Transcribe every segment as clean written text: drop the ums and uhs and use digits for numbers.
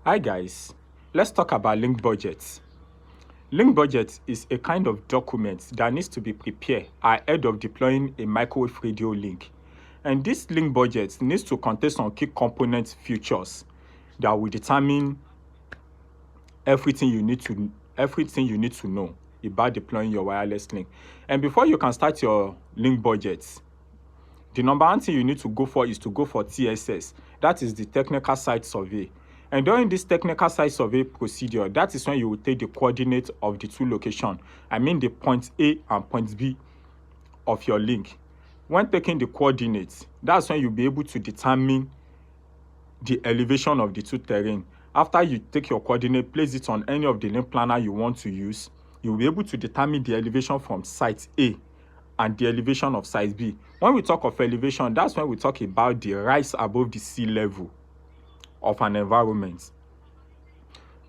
Hi guys, let's talk about link budgets. Link budget is a kind of document that needs to be prepared ahead of deploying a microwave radio link. And this link budget needs to contain some key component features that will determine everything you need to know about deploying your wireless link. And before you can start your link budget, the number one thing you need to go for is to go for TSS. That is the technical site survey. And during this technical site survey procedure, that is when you will take the coordinate of the two locations. I mean the point A and point B of your link. When taking the coordinates, that's when you'll be able to determine the elevation of the two terrain. After you take your coordinate, place it on any of the link planner you want to use, you'll be able to determine the elevation from site A and the elevation of site B. When we talk of elevation, that's when we talk about the rise above the sea level of an environment.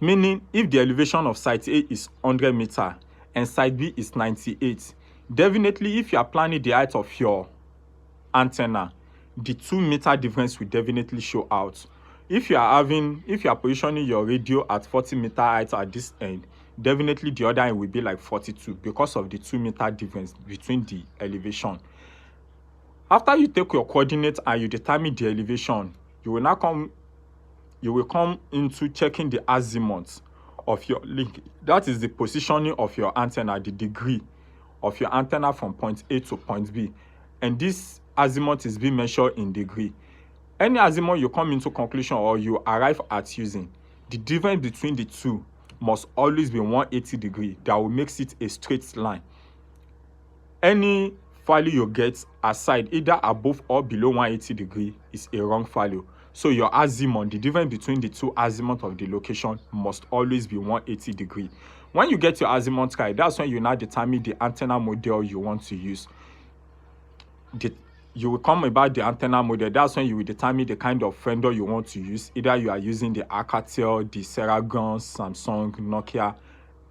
Meaning, if the elevation of site A is 100 meters and site B is 98, definitely if you are planning the height of your antenna, the 2-meter difference will definitely show out. If you are positioning your radio at 40-meter height at this end, definitely the other end will be like 42 because of the 2-meter difference between the elevation. After you take your coordinates and you determine the elevation, you will come into checking the azimuth of your link. That is the positioning of your antenna, the degree of your antenna from point A to point B. And this azimuth is being measured in degree. Any azimuth you come into conclusion or you arrive at using, the difference between the two must always be 180 degrees. That will make it a straight line. Any value you get aside, either above or below 180 degrees, is a wrong value. So your azimuth, the difference between the two azimuth of the location, must always be 180 degrees. When you get your azimuth right, that's when you now determine the antenna model you want to use. You will come about the antenna model. That's when you will determine the kind of vendor you want to use. Either you are using the Alcatel, the Ceragon, Samsung, Nokia,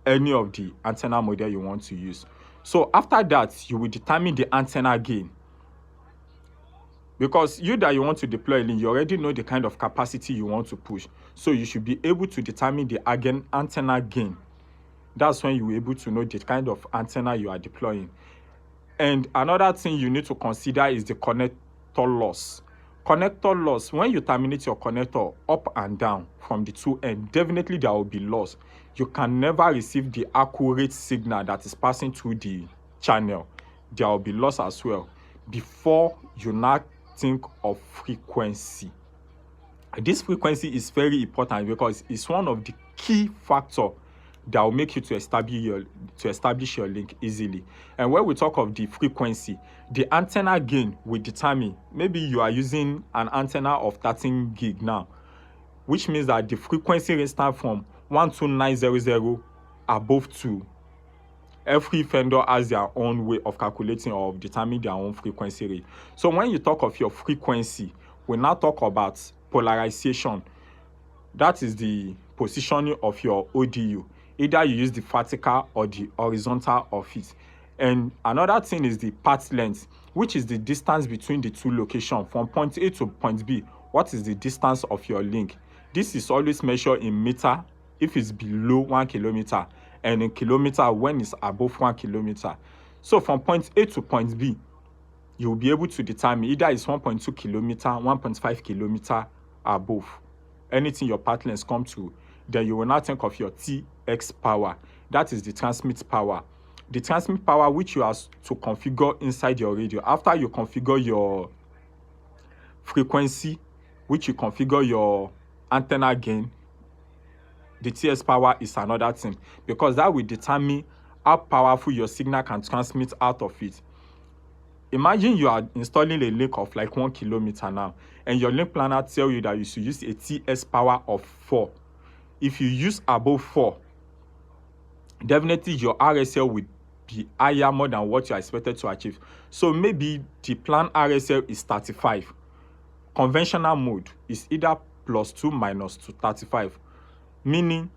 any of the antenna model you want to use. So after that, you will determine the antenna gain. Because you want to deploy a link, you already know the kind of capacity you want to push. So you should be able to determine the antenna gain. That's when you will be able to know the kind of antenna you are deploying. And another thing you need to consider is the connector loss. Connector loss, when you terminate your connector up and down from the two ends, definitely there will be loss. You can never receive the accurate signal that is passing through the channel. There will be loss as well. Before you now think of frequency. This frequency is very important because it's one of the key factors that will make you to establish your link easily. And when we talk of the frequency, the antenna gain will determine, maybe you are using an antenna of 13 gig now, which means that the frequency range starts from 12900 above 2. Every vendor has their own way of calculating or determining their own frequency rate. So when you talk of your frequency, we now talk about polarization. That is the positioning of your ODU. Either you use the vertical or the horizontal of it. And another thing is the path length, which is the distance between the two locations. From point A to point B, what is the distance of your link? This is always measured in meter if it's below 1 kilometer, and in kilometer when it's above 1 kilometer. So from point A to point B, you will be able to determine either it's 1.2 kilometer, 1.5 kilometer above. Anything your path length come to, then you will now think of your TX power. That is the transmit power. The transmit power which you have to configure inside your radio. After you configure your frequency, which you configure your antenna gain, the TX power is another thing, because that will determine how powerful your signal can transmit out of it. Imagine you are installing a link of like 1 kilometer now, and your link planner tell you that you should use a TX power of 4. If you use above 4, definitely your RSL will be higher, more than what you are expected to achieve. So maybe the planned RSL is 35. Conventional mode is either +2 -2 35. Meaning,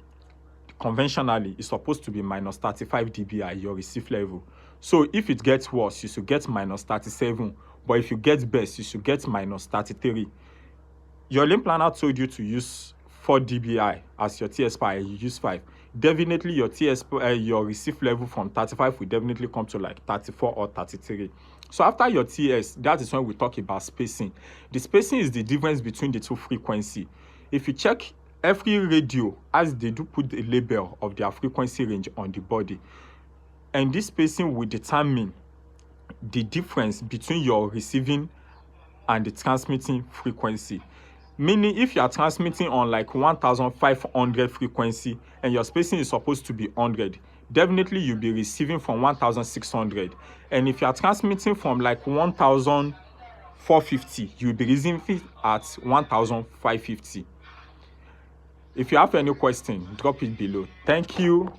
conventionally, it's supposed to be -35 dB at your receive level. So if it gets worse, you should get -37. But if you get best, you should get -33. Your link planner told you to use 4 dBi as your TS per and you use 5, definitely your your receive level from 35 will definitely come to like 34 or 33. So after your TS, that is when we talk about spacing. The spacing is the difference between the two frequency. If you check every radio, as they do put the label of their frequency range on the body, and this spacing will determine the difference between your receiving and the transmitting frequency. Meaning, if you are transmitting on like 1500 frequency and your spacing is supposed to be 100, definitely you'll be receiving from 1600. And if you are transmitting from like 1450, you'll be receiving at 1550. If you have any question, drop it below. Thank you.